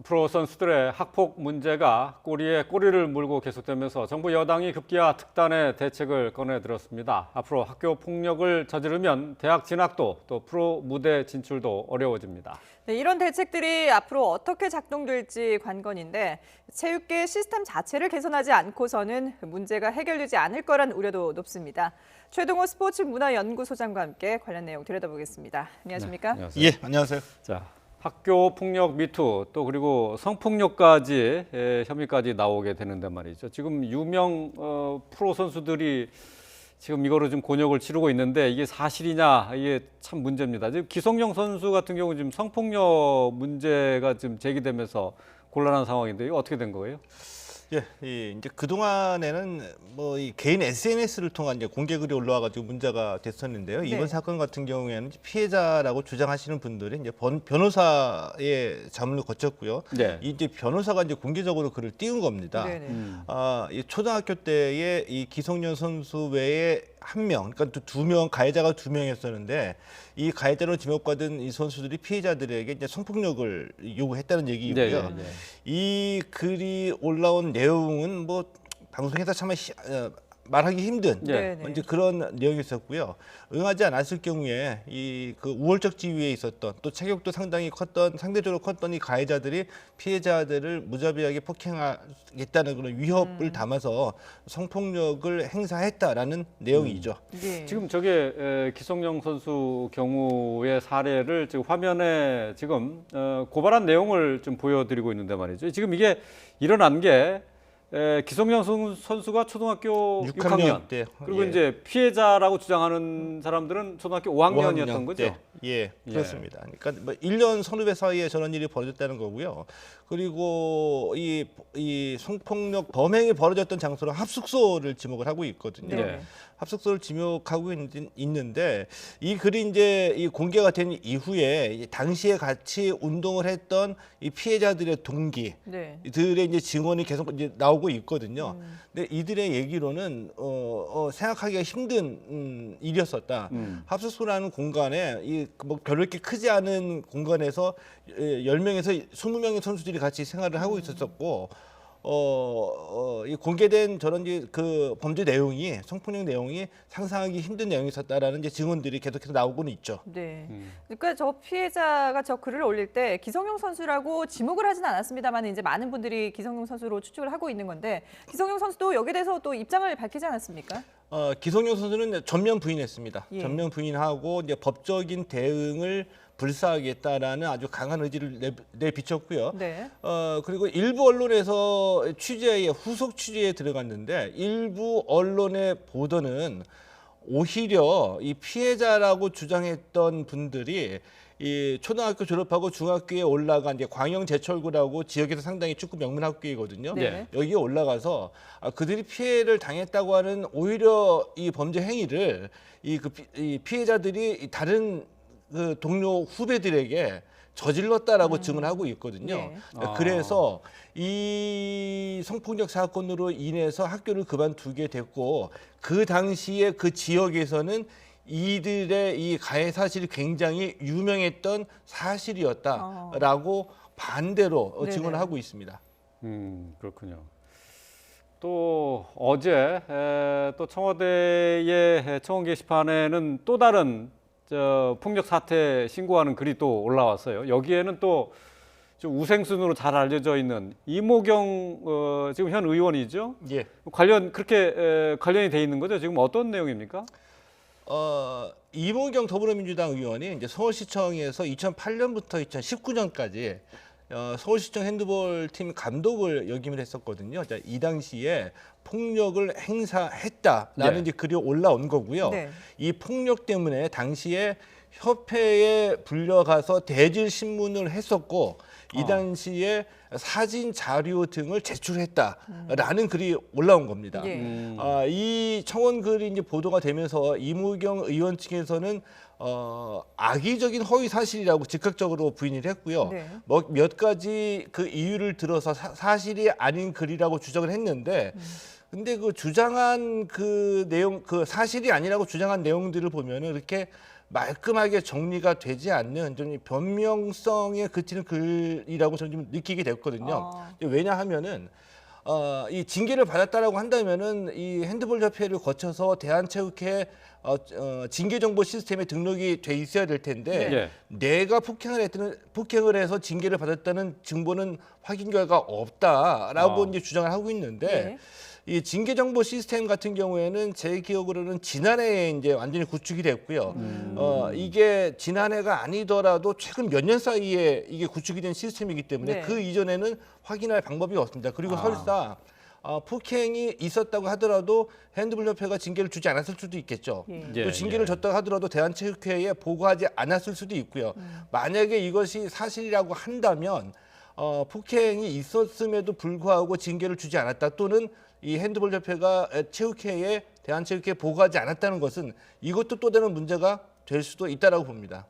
프로 선수들의 학폭 문제가 꼬리에 꼬리를 물고 계속되면서 정부 여당이 급기야 특단의 대책을 꺼내들었습니다. 앞으로 학교 폭력을 저지르면 대학 진학도 또 프로 무대 진출도 어려워집니다. 네, 이런 대책들이 앞으로 어떻게 작동될지 관건인데 체육계 시스템 자체를 개선하지 않고서는 문제가 해결되지 않을 거란 우려도 높습니다. 최동호 스포츠문화연구소장과 함께 관련 내용 들여다보겠습니다. 안녕하십니까? 네, 안녕하세요. 예, 안녕하세요. 자, 학교 폭력 미투 또 그리고 성폭력까지 혐의까지 나오게 되는데 말이죠. 지금 유명 프로 선수들이 지금 이거로 좀 곤욕을 치르고 있는데 이게 사실이냐 이게 참 문제입니다. 지금 기성용 선수 같은 경우 지금 성폭력 문제가 지금 제기되면서 곤란한 상황인데 이거 어떻게 된 거예요? 예, 이제 그 동안에는 뭐 이 개인 SNS를 통한 이제 공개 글이 올라와가지고 문제가 됐었는데요. 네. 이번 사건 같은 경우에는 피해자라고 주장하시는 분들이 이제 변호사의 자문을 거쳤고요. 네. 이제 변호사가 이제 공개적으로 글을 띄운 겁니다. 네네. 이 초등학교 때에 이 기성용 선수 외에 한 명, 그러니까 두 명, 가해자가 두 명이었었는데 이 가해자로 지목받은 이 선수들이 피해자들에게 이제 성폭력을 요구했다는 얘기이고요. 네, 네, 네. 이 글이 올라온 내용은 뭐 방송에서 참 말하기 힘든 네. 이제 그런 내용이 있었고요. 응하지 않았을 경우에 이 그 우월적 지위에 있었던 또 체격도 상당히 컸던 상대적으로 컸던 이 가해자들이 피해자들을 무자비하게 폭행하겠다는 그런 위협을 담아서 성폭력을 행사했다라는 내용이죠. 네. 지금 저게 기성용 선수 경우의 사례를 지금 화면에 지금 고발한 내용을 좀 보여드리고 있는데 말이죠. 지금 이게 일어난 게 기성용 선수가 초등학교 6학년 때 그리고 예. 이제 피해자라고 주장하는 사람들은 초등학교 5학년이었던 5학년 거죠. 때. 예, 그렇습니다. 그러니까 뭐 1년 선후배 사이에 저런 일이 벌어졌다는 거고요. 그리고 이 성폭력 범행이 벌어졌던 장소는 합숙소를 지목을 하고 있거든요. 네. 합숙소를 지목하고 있는데 이 글이 이제 이 공개가 된 이후에 이 당시에 같이 운동을 했던 이 피해자들의 동기 네. 이들의 이제 증언이 계속 이제 나오고 있거든요. 근데 이들의 얘기로는 생각하기가 힘든 일이었었다. 합숙소라는 공간에 뭐 별로 이렇게 크지 않은 공간에서 10명에서 20명의 선수들이 같이 생활을 하고 있었었고 이 공개된 저런 이제 그 범죄 내용이 성폭력 내용이 상상하기 힘든 내용이 있었다라는 이제 증언들이 계속해서 나오고는 있죠. 네. 그러니까 저 피해자가 저 글을 올릴 때 기성용 선수라고 지목을 하진 않았습니다만 이제 많은 분들이 기성용 선수로 추측을 하고 있는 건데 기성용 선수도 여기에 대해서 또 입장을 밝히지 않았습니까? 기성용 선수는 전면 부인했습니다. 예. 전면 부인하고 이제 법적인 대응을 불사하겠다라는 아주 강한 의지를 내비쳤고요. 네. 그리고 일부 언론에서 후속 취재에 들어갔는데 일부 언론의 보도는 오히려 이 피해자라고 주장했던 분들이 이 초등학교 졸업하고 중학교에 올라간 이제 광영제철구라고 지역에서 상당히 축구 명문 학교이거든요. 네. 여기에 올라가서 그들이 피해를 당했다고 하는 오히려 이 범죄 행위를 이 피해자들이 다른 그 동료 후배들에게 저질렀다라고 증언하고 있거든요. 네. 그래서 이 성폭력 사건으로 인해서 학교를 그만두게 됐고 그 당시에 그 지역에서는 이들의 이 가해 사실이 굉장히 유명했던 사실이었다라고 반대로 네네. 증언을 하고 있습니다. 그렇군요. 또 어제 또 청와대의 청원 게시판에는 또 다른 폭력 사태 신고하는 글이 또 올라왔어요. 여기에는 또 좀 우생순으로 잘 알려져 있는 이모경 지금 현 의원이죠. 예. 그렇게 관련이 돼 있는 거죠. 지금 어떤 내용입니까? 이모경 더불어민주당 의원이 이제 서울시청에서 2008년부터 2019년까지 서울시청 핸드볼 팀 감독을 역임을 했었거든요. 자, 이 당시에 폭력을 행사했다라는 네. 이제 글이 올라온 거고요. 네. 이 폭력 때문에 당시에 협회에 불려가서 대질 신문을 했었고 이 당시에 사진 자료 등을 제출했다라는 글이 올라온 겁니다. 예. 이 청원 글이 이제 보도가 되면서 이모경 의원 측에서는 악의적인 허위 사실이라고 즉각적으로 부인을 했고요. 네. 뭐 몇 가지 그 이유를 들어서 사실이 아닌 글이라고 주장을 했는데 근데 그 주장한 그 내용, 그 사실이 아니라고 주장한 내용들을 보면은 이렇게 말끔하게 정리가 되지 않는 좀 변명성에 그치는 글이라고 저는 좀 느끼게 됐거든요. 왜냐하면은 이 징계를 받았다라고 한다면은 이 핸드볼 협회를 거쳐서 대한체육회 징계 정보 시스템에 등록이 돼 있어야 될 텐데 네. 내가 폭행을 해서 징계를 받았다는 증거는 확인 결과 없다라고 이제 주장을 하고 있는데 네. 이 징계 정보 시스템 같은 경우에는 제 기억으로는 지난해에 이제 완전히 구축이 됐고요. 이게 지난해가 아니더라도 최근 몇 년 사이에 이게 구축이 된 시스템이기 때문에 네. 그 이전에는 확인할 방법이 없습니다. 그리고 설사 폭행이 있었다고 하더라도 핸드볼 협회가 징계를 주지 않았을 수도 있겠죠. 예. 또 징계를 줬다고 하더라도 대한체육회에 보고하지 않았을 수도 있고요. 만약에 이것이 사실이라고 한다면 폭행이 있었음에도 불구하고 징계를 주지 않았다 또는 이 핸드볼 협회가 체육회에 대한체육회에 보고하지 않았다는 것은 이것도 또 다른 문제가 될 수도 있다라고 봅니다.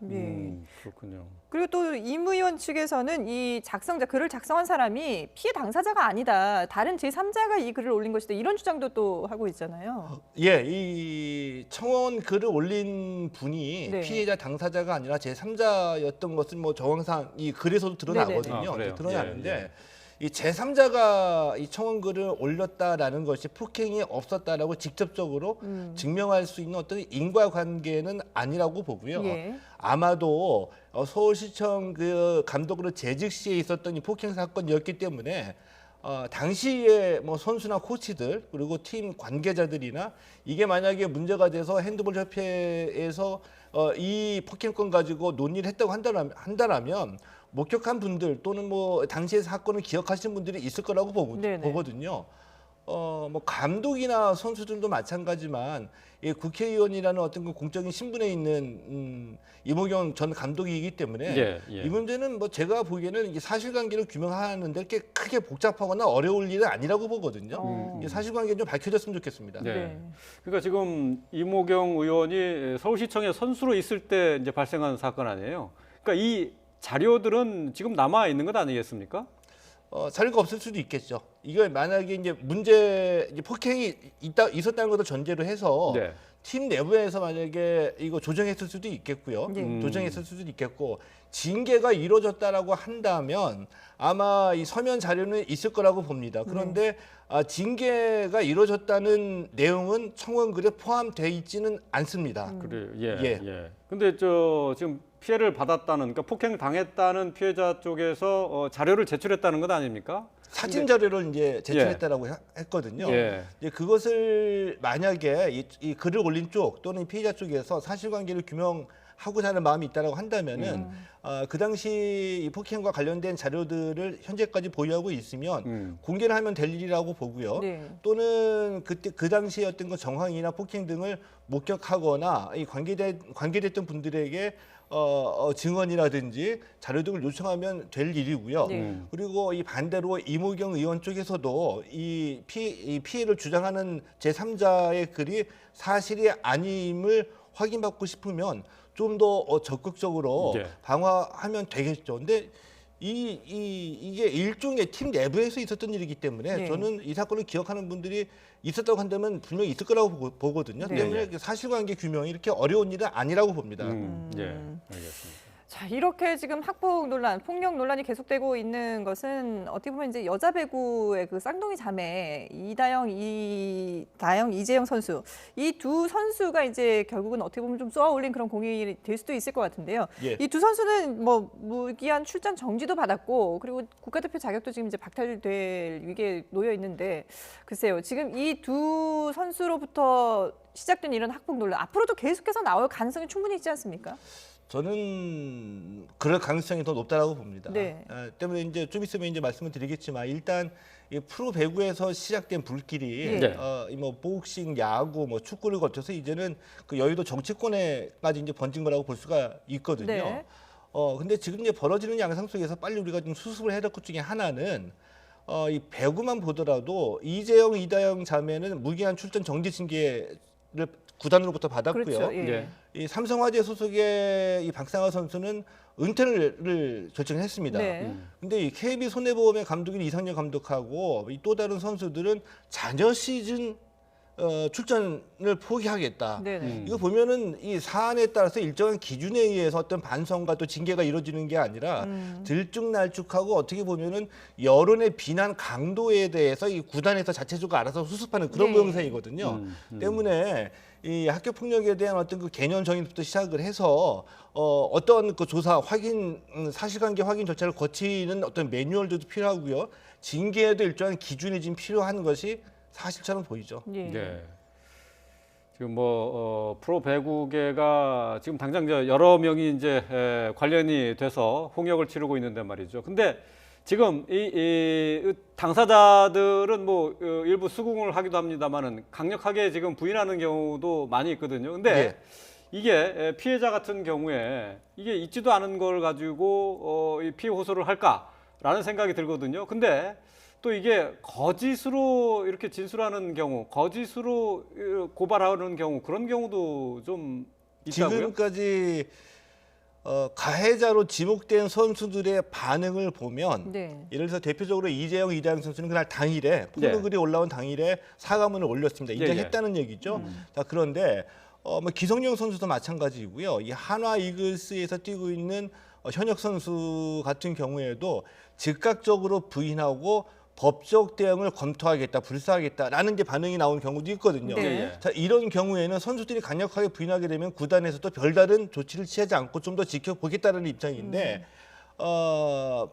그렇군요. 그리고 또 임 의원 측에서는 이 글을 작성한 사람이 피해 당사자가 아니다. 다른 제3자가 이 글을 올린 것이다. 이런 주장도 또 하고 있잖아요. 예, 이 청원 글을 올린 분이 네. 피해자 당사자가 아니라 제3자였던 것은 뭐 정황상 이 글에서도 드러나거든요. 네네네. 그래요? 드러나는데 예, 예. 이 제3자가 이 청원 글을 올렸다라는 것이 폭행이 없었다라고 직접적으로 증명할 수 있는 어떤 인과관계는 아니라고 보고요. 예. 아마도 서울시청 그 감독으로 재직 시에 있었던 이 폭행 사건이었기 때문에 당시에 뭐 선수나 코치들 그리고 팀 관계자들이나 이게 만약에 문제가 돼서 핸드볼 협회에서 이 폭행건 가지고 논의를 했다고 한다라면 목격한 분들 또는 뭐 당시의 사건을 기억하시는 분들이 있을 거라고 보거든요. 뭐 감독이나 선수들도 마찬가지만 이 국회의원이라는 어떤 그 공적인 신분에 있는 이모경 전 감독이기 때문에 예, 예. 이 문제는 뭐 제가 보기에는 이게 사실관계를 규명하는데 이렇게 크게 복잡하거나 어려울 일은 아니라고 보거든요. 이 사실관계 좀 밝혀졌으면 좋겠습니다. 네. 그러니까 지금 이모경 의원이 서울시청에 선수로 있을 때 이제 발생한 사건 아니에요. 그러니까 이 자료들은 지금 남아 있는 것 아니겠습니까? 자료가 없을 수도 있겠죠. 이걸 만약에 이제 폭행이 있었다는 것을 전제로 해서 네. 팀 내부에서 만약에 이거 조정했을 수도 있겠고요. 조정했을 수도 있겠고 징계가 이루어졌다라고 한다면 아마 이 서면 자료는 있을 거라고 봅니다. 그런데 징계가 이루어졌다는 내용은 청원글에 포함되어 있지는 않습니다. 그래요. 예. 예. 근데 지금 피해를 받았다는, 그러니까 폭행 당했다는 피해자 쪽에서 자료를 제출했다는 것 아닙니까? 사진 자료를 이제 제출했다라고 했거든요. 예. 이제 그것을 만약에 이 글을 올린 쪽 또는 피해자 쪽에서 사실관계를 규명하고자 하는 마음이 있다라고 한다면은 그 당시 이 폭행과 관련된 자료들을 현재까지 보유하고 있으면 공개를 하면 될 일이라고 보고요. 네. 또는 그때 그 당시의 어떤 그 정황이나 폭행 등을 목격하거나 이 관계됐던 분들에게 증언이라든지 자료 등을 요청하면 될 일이고요. 네. 그리고 이 반대로 이모경 의원 쪽에서도 이 피해를 주장하는 제3자의 글이 사실이 아님을 확인받고 싶으면 좀 더 적극적으로 네. 방어하면 되겠죠. 근데 이게 일종의 팀 내부에서 있었던 일이기 때문에 네. 저는 이 사건을 기억하는 분들이 있었다고 한다면 분명히 있을 거라고 보거든요. 네. 때문에 사실관계 규명이 이렇게 어려운 일은 아니라고 봅니다. 예, 알겠습니다. 자, 이렇게 지금 학폭 논란, 폭력 논란이 계속되고 있는 것은 어떻게 보면 이제 여자 배구의 그 쌍둥이 자매 이다영, 이재영 선수 이 두 선수가 이제 결국은 어떻게 보면 좀 쏘아올린 그런 공이 될 수도 있을 것 같은데요. 예. 이 두 선수는 뭐 무기한 출전 정지도 받았고 그리고 국가대표 자격도 지금 이제 박탈될 위기에 놓여 있는데 글쎄요. 지금 이 두 선수로부터 시작된 이런 학폭 논란 앞으로도 계속해서 나올 가능성이 충분히 있지 않습니까? 저는 그럴 가능성이 더 높다라고 봅니다. 네. 때문에 이제 좀 있으면 이제 말씀을 드리겠지만 일단 이 프로 배구에서 시작된 불길이 네. 뭐 복싱, 야구, 뭐 축구를 거쳐서 이제는 그 여의도 정치권에까지 이제 번진 거라고 볼 수가 있거든요. 네. 근데 지금 이제 벌어지는 양상 속에서 빨리 우리가 좀 수습을 해야 될 것 중에 하나는 이 배구만 보더라도 이재영, 이다영 자매는 무기한 출전 정지 징계를 구단으로부터 받았고요. 그렇죠. 예. 예. 이 삼성화재 소속의 이 박상하 선수는 은퇴를 결정했습니다. 네. 근데 이 KB 손해보험의 감독인 이상열 감독하고 이 또 다른 선수들은 자녀 시즌 출전을 포기하겠다. 네네. 이거 보면은 이 사안에 따라서 일정한 기준에 의해서 어떤 반성과 또 징계가 이루어지는 게 아니라 들쭉날쭉하고 어떻게 보면은 여론의 비난 강도에 대해서 이 구단에서 자체적으로 알아서 수습하는 그런 네. 모양새이거든요. 때문에 이 학교 폭력에 대한 어떤 그 개념 정의부터 시작을 해서 어떤 그 조사 확인 사실관계 확인 절차를 거치는 어떤 매뉴얼도 필요하고요. 징계에도 일정한 기준이 지금 필요한 것이 사실처럼 보이죠. 예. 네. 지금 뭐 프로 배구계가 지금 당장 여러 명이 이제 관련이 돼서 홍역을 치르고 있는데 말이죠. 근데 지금 이 당사자들은 뭐 일부 수긍을 하기도 합니다만은 강력하게 지금 부인하는 경우도 많이 있거든요. 근데 네. 이게 피해자 같은 경우에 이게 있지도 않은 걸 가지고 이 피해 호소를 할까라는 생각이 들거든요. 근데 또 이게 거짓으로 이렇게 진술하는 경우, 거짓으로 고발하는 경우 그런 경우도 좀 있다고요? 지금까지 가해자로 지목된 선수들의 반응을 보면 네. 예를 들어서 대표적으로 이재영, 이다영 선수는 그날 당일에 폭로글이 올라온 당일에 사과문을 올렸습니다. 인정했다는 얘기죠. 자, 그런데 뭐 기성용 선수도 마찬가지이고요. 이 한화 이글스에서 뛰고 있는 현역 선수 같은 경우에도 즉각적으로 부인하고 법적 대응을 검토하겠다, 불사하겠다라는 게 반응이 나온 경우도 있거든요. 네. 자, 이런 경우에는 선수들이 강력하게 부인하게 되면 구단에서 또 별다른 조치를 취하지 않고 좀 더 지켜보겠다는 입장인데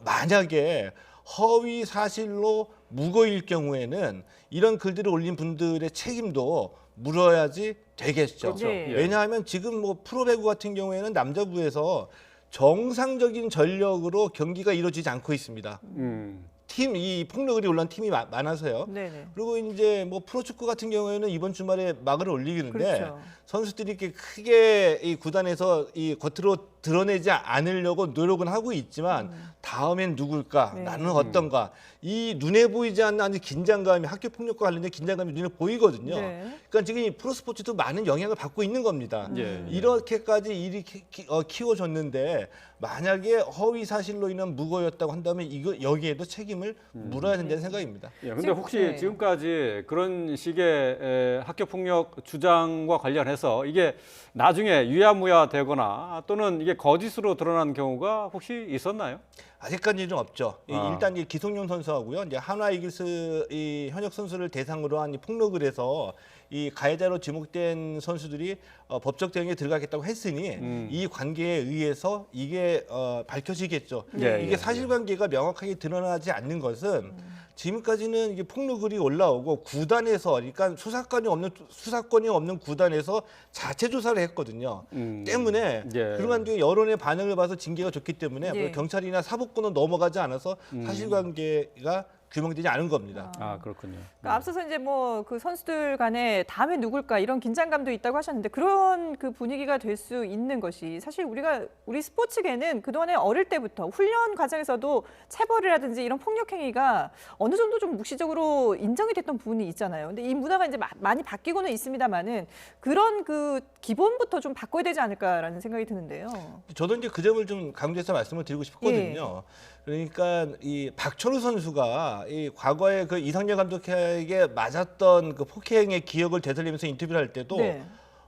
만약에 허위 사실로 무고일 경우에는 이런 글들을 올린 분들의 책임도 물어야지 되겠죠. 그렇죠. 네. 예. 왜냐하면 지금 뭐 프로배구 같은 경우에는 남자부에서 정상적인 전력으로 경기가 이루어지지 않고 있습니다. 팀, 이 폭로글이 올라온 팀이 많아서요. 네네. 그리고 이제 뭐 프로축구 같은 경우에는 이번 주말에 막을 올리는데 그렇죠. 선수들이 이렇게 크게 이 구단에서 이 겉으로 드러내지 않으려고 노력은 하고 있지만 다음엔 누굴까? 네. 나는 어떤가? 이 눈에 보이지 않는 아주 긴장감이 학교 폭력과 관련된 긴장감이 눈에 보이거든요. 네. 그러니까 지금 이 프로스포츠도 많은 영향을 받고 있는 겁니다. 예. 이렇게까지 일이 키워졌는데 만약에 허위 사실로 인한 무고였다고 한다면 이거 여기에도 책임을 물어야 된다는 생각입니다. 예, 근데 지금- 혹시 네. 지금까지 그런 식의 학교 폭력 주장과 관련해서 이게 나중에 유야무야 되거나 또는 이게 거짓으로 드러난 경우가 혹시 있었나요? 아직까지는 없죠. 아. 일단 이 기성용 선수하고요, 이제 한화 이글스 이 현역 선수를 대상으로 한 이 폭로글 해서 이 가해자로 지목된 선수들이 법적 대응에 들어가겠다고 했으니 이 관계에 의해서 이게 밝혀지겠죠. 예, 이게 예, 사실관계가 명확하게 드러나지 않는 것은 지금까지는 이게 폭로글이 올라오고 구단에서 그러니까 수사권이 없는 구단에서 자체 조사를 했거든요. 때문에 예. 그러한 뒤에 여론의 반응을 봐서 징계가 좋기 때문에 예. 앞으로 경찰이나 사법권은 넘어가지 않아서 사실관계가 규명되지 않은 겁니다. 아, 그렇군요. 그러니까 앞서서 이제 뭐 그 선수들 간에 다음에 누굴까 이런 긴장감도 있다고 하셨는데 그런 그 분위기가 될 수 있는 것이 사실 우리 스포츠계는 그동안에 어릴 때부터 훈련 과정에서도 체벌이라든지 이런 폭력 행위가 어느 정도 좀 묵시적으로 인정이 됐던 부분이 있잖아요. 근데 이 문화가 이제 많이 바뀌고는 있습니다만은 그런 그 기본부터 좀 바꿔야 되지 않을까라는 생각이 드는데요. 저도 이제 그 점을 좀 강조해서 말씀을 드리고 싶거든요. 그러니까 이 박철우 선수가 이 과거에 그 이상열 감독에게 맞았던 그 폭행의 기억을 되살리면서 인터뷰를 할 때도 네.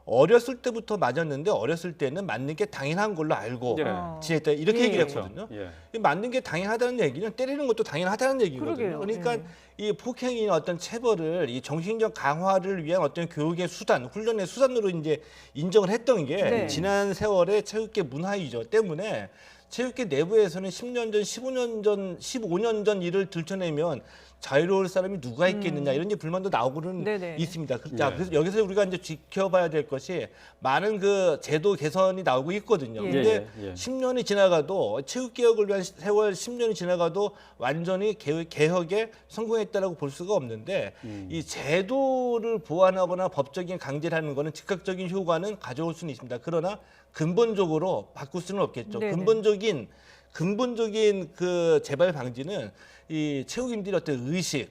어렸을 때부터 맞았는데 어렸을 때는 맞는 게 당연한 걸로 알고 예. 지냈다 이렇게 예. 얘기를 그렇죠. 했거든요. 예. 이 맞는 게 당연하다는 얘기는 때리는 것도 당연하다는 얘기거든요. 그러게요. 그러니까 예. 이 폭행이나 어떤 체벌을 이 정신적 강화를 위한 어떤 교육의 수단, 훈련의 수단으로 이제 인정을 했던 게 네. 지난 세월의 체육계 문화이죠. 때문에 체육계 내부에서는 10년 전, 15년 전, 15년 전 일을 들춰내면 자유로울 사람이 누가 있겠느냐 이런 이제 불만도 나오고는 네네. 있습니다. 예. 자, 그래서 여기서 우리가 이제 지켜봐야 될 것이 많은 그 제도 개선이 나오고 있거든요. 예. 근데 예, 예. 10년이 지나가도 체육 개혁을 위한 세월 10년이 지나가도 완전히 개혁에 성공했다라고 볼 수가 없는데 이 제도를 보완하거나 법적인 강제를 하는 거는 즉각적인 효과는 가져올 수는 있습니다. 그러나 근본적으로 바꿀 수는 없겠죠. 네네. 근본적인 그 재발 방지는 이 체육인들의 어떤 의식,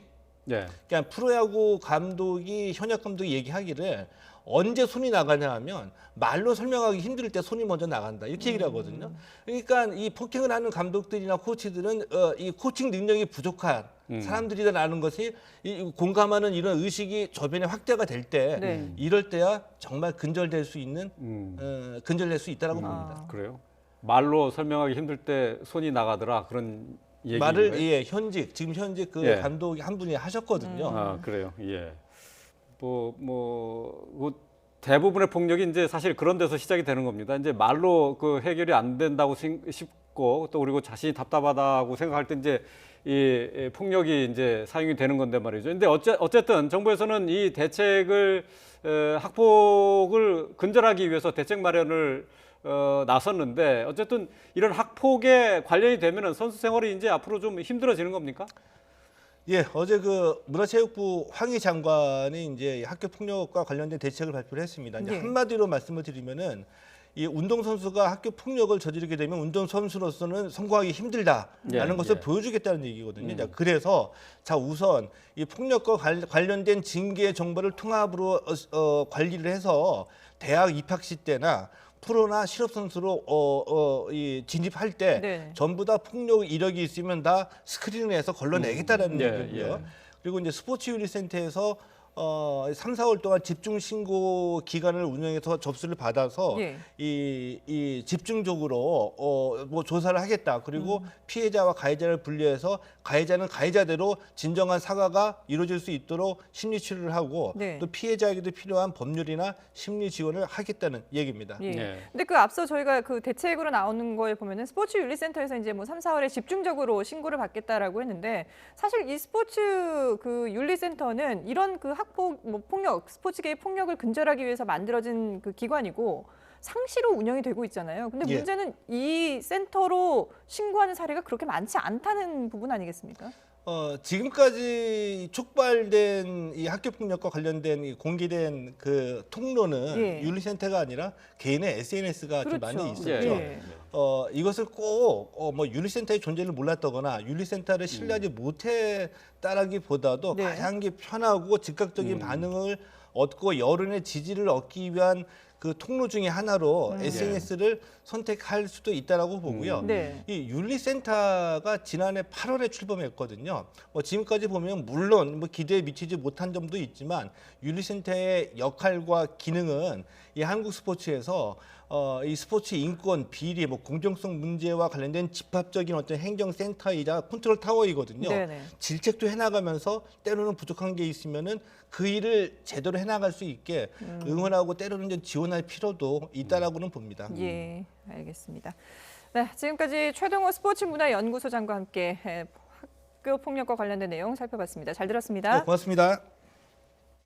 예. 그러니까 프로야구 감독이 현역 감독이 얘기하기를 언제 손이 나가냐 하면 말로 설명하기 힘들 때 손이 먼저 나간다 이렇게 얘기를 하거든요. 그러니까 이 폭행을 하는 감독들이나 코치들은 이 코칭 능력이 부족한 사람들이다라는 것이 공감하는 이런 의식이 저변에 확대가 될 때 네. 이럴 때야 정말 근절될 수 있는 근절될 수 있다라고 봅니다. 그래요? 말로 설명하기 힘들 때 손이 나가더라 그런 얘기. 말을 지금 현직 그 예. 감독이 한 분이 하셨거든요. 아 그래요. 예. 대부분의 폭력이 이제 사실 그런 데서 시작이 되는 겁니다. 이제 말로 그 해결이 안 된다고 싶고 또 그리고 자신이 답답하다고 생각할 때 이제 이 폭력이 이제 사용이 되는 건데 말이죠. 근데 어쨌든 정부에서는 이 대책을 학폭을 근절하기 위해서 대책 마련을 나섰는데 어쨌든 이런 학폭에 관련이 되면은 선수 생활이 이제 앞으로 좀 힘들어지는 겁니까? 예, 어제 그 문화체육부 황희 장관이 이제 학교 폭력과 관련된 대책을 발표를 했습니다. 이제 네. 한마디로 말씀을 드리면은 이 운동선수가 학교 폭력을 저지르게 되면 운동선수로서는 성공하기 힘들다라는 예, 것을 예. 보여주겠다는 얘기거든요. 자, 그래서 우선 이 폭력과 관련된 징계 정보를 통합으로 관리를 해서 대학 입학시 때나 프로나 실업선수로 진입할 때 네. 전부 다 폭력 이력이 있으면 다 스크린을 해서 걸러내겠다라는 예, 얘기고요. 예. 그리고 이제 스포츠윤리센터에서 3, 4월 동안 집중 신고 기간을 운영해서 접수를 받아서 예. 이 집중적으로 뭐 조사를 하겠다. 그리고 피해자와 가해자를 분리해서 가해자는 가해자대로 진정한 사과가 이루어질 수 있도록 심리 치료를 하고 네. 또 피해자에게도 필요한 법률이나 심리 지원을 하겠다는 얘기입니다. 예. 네. 근데 그 앞서 저희가 그 대책으로 나오는 거에 보면은 스포츠 윤리센터에서 이제 뭐 3, 4월에 집중적으로 신고를 받겠다라고 했는데 사실 이 스포츠 그 윤리센터는 이런 그 학폭, 뭐 폭력, 스포츠계의 폭력을 근절하기 위해서 만들어진 그 기관이고 상시로 운영이 되고 있잖아요. 근데 예. 문제는 이 센터로 신고하는 사례가 그렇게 많지 않다는 부분 아니겠습니까? 지금까지 촉발된 이 학교 폭력과 관련된 이 공개된 그 통로는 예. 윤리센터가 아니라 개인의 SNS가 좀 그렇죠. 많이 있었죠. 예. 이것을 꼭 뭐 윤리센터의 존재를 몰랐다거나 윤리센터를 신뢰하지 못했다라기보다도 네. 가장 편하고 즉각적인 반응을 얻고 여론의 지지를 얻기 위한 그 통로 중에 하나로 SNS를 선택할 수도 있다라고 보고요. 네. 이 윤리센터가 지난해 8월에 출범했거든요. 지금까지 보면 물론 뭐 기대에 미치지 못한 점도 있지만 윤리센터의 역할과 기능은 이 한국 스포츠에서 이 스포츠 인권, 비리, 뭐 공정성 문제와 관련된 집합적인 어떤 행정센터이자 컨트롤 타워이거든요. 네네. 질책도 해나가면서 때로는 부족한 게 있으면은 그 일을 제대로 해나갈 수 있게 응원하고 때로는 좀 지원할 필요도 있다라고는 봅니다. 예, 알겠습니다. 네, 지금까지 최동호 스포츠문화연구소장과 함께 학교 폭력과 관련된 내용 살펴봤습니다. 잘 들었습니다. 네, 고맙습니다.